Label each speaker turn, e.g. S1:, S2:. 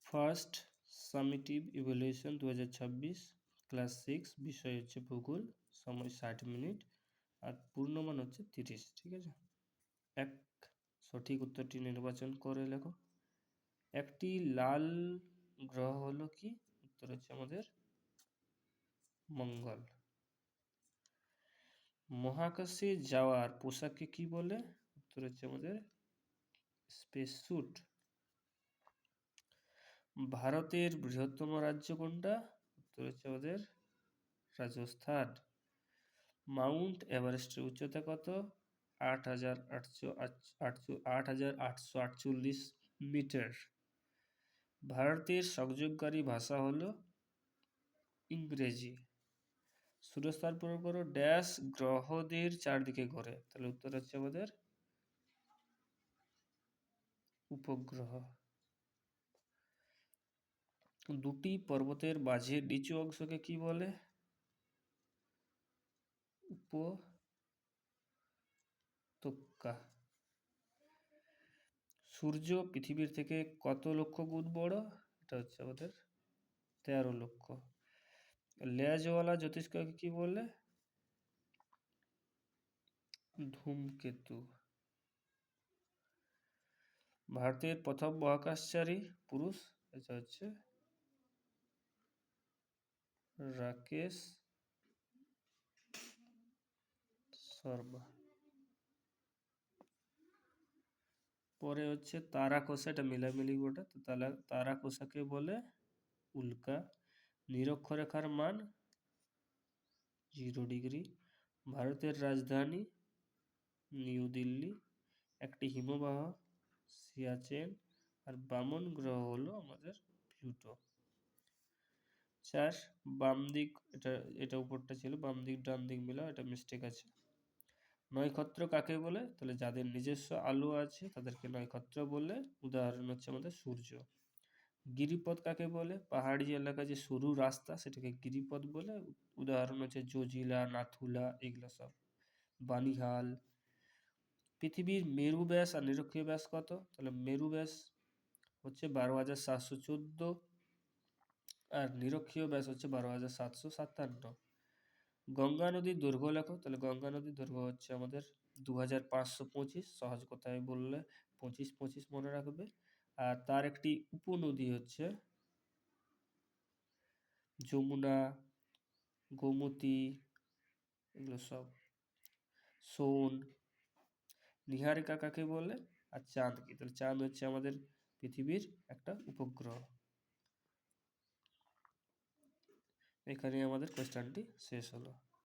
S1: First summative evaluation 2026 class 6, বিষয় হচ্ছে ভূগোল, সময় 60 মিনিট, আর পূর্ণমান হচ্ছে 30। ঠিক আছে, এক সঠিক উত্তরটি নির্বাচন করে লেখো। একটি লাল গ্রহ হলো কি? উত্তর হচ্ছে আমাদের মঙ্গল। মহাকাশে যাওয়ার পোশাককে কি বলে? উত্তর হচ্ছে আমাদের স্পেস স্যুট। ভারতের বৃহত্তম রাজ্য কোনটা? উত্তর হচ্ছে আমাদের রাজস্থান। মাউন্ট এভারেস্টের উচ্চতা কত? 8,848 মিটার। ভারতের সংযোগকারী ভাষা হলো ইংরেজি। সূর্যস্থান পূরণ করো। ড্যাশ গ্রহদের চারদিকে ঘোরে? তাহলে উত্তর হচ্ছে আমাদের উপগ্রহ। দুটি পর্বতের মাঝে নিচু অংশকে কি বলে? উপত্যকা। সূর্য পৃথিবীর থেকে কত লক্ষ গুণ বড়? এটা হচ্ছে আমাদের 13 লক্ষ। লেজওয়ালা জ্যোতিষ্ককে কি বলে? ধূমকেতু। ভারতের প্রথম মহাকাশচারী পুরুষ, এটা হচ্ছে রাকেশ শর্মা। পরে হচ্ছে তারাখোসা, এটা মিলামিলি গোটা, তো তারাখোসাকে বলে উল্কা। নিরক্ষরেখার মান 0 ডিগ্রি। ভারতের রাজধানী নিউ দিল্লি। একটি হিমবাহ সিয়াচেন। আর বামন গ্রহ হলো আমাদের প্লুটো। 4 বাম দিক, এটা উপরটা ছিল, বাম দিক ডান দিক মিলা, এটা মিস্টেক আছে। নক্ষত্র কাকে বলে? তাহলে যাদের নিজস্ব আলো আছে তাদেরকে নক্ষত্র বলে। উদাহরণ হচ্ছে আমাদের সূর্য। গিরিপথ কাকে বলে? পাহাড়ি এলাকায় যে সরু রাস্তা সেটাকে গিরিপথ বলে। উদাহরণ হচ্ছে জজিলা, নাথুলা, এগুলো সব। বানিহাল। পৃথিবীর মেরু ব্যাস আর নিরক্ষীয় ব্যাস কত? তাহলে মেরু ব্যাস হচ্ছে 12,714, আর নিরক্ষীয় ব্যাস হচ্ছে 12,757। গঙ্গা নদীর দৈর্ঘ্য লেখো। তাহলে গঙ্গা নদীর দৈর্ঘ্য হচ্ছে আমাদের 2,525। সহজ কথায় বললে 25-25 মনে রাখবে। আর তার একটি উপনদী হচ্ছে যমুনা, গোমতী, এগুলো সব। সোন। নিহারিকা কাকে বলে? আর চাঁদ কি? তাহলে চাঁদ হচ্ছে আমাদের পৃথিবীর একটা উপগ্রহ। এখানে আমাদের কোয়েশ্চনটি শেষ হলো।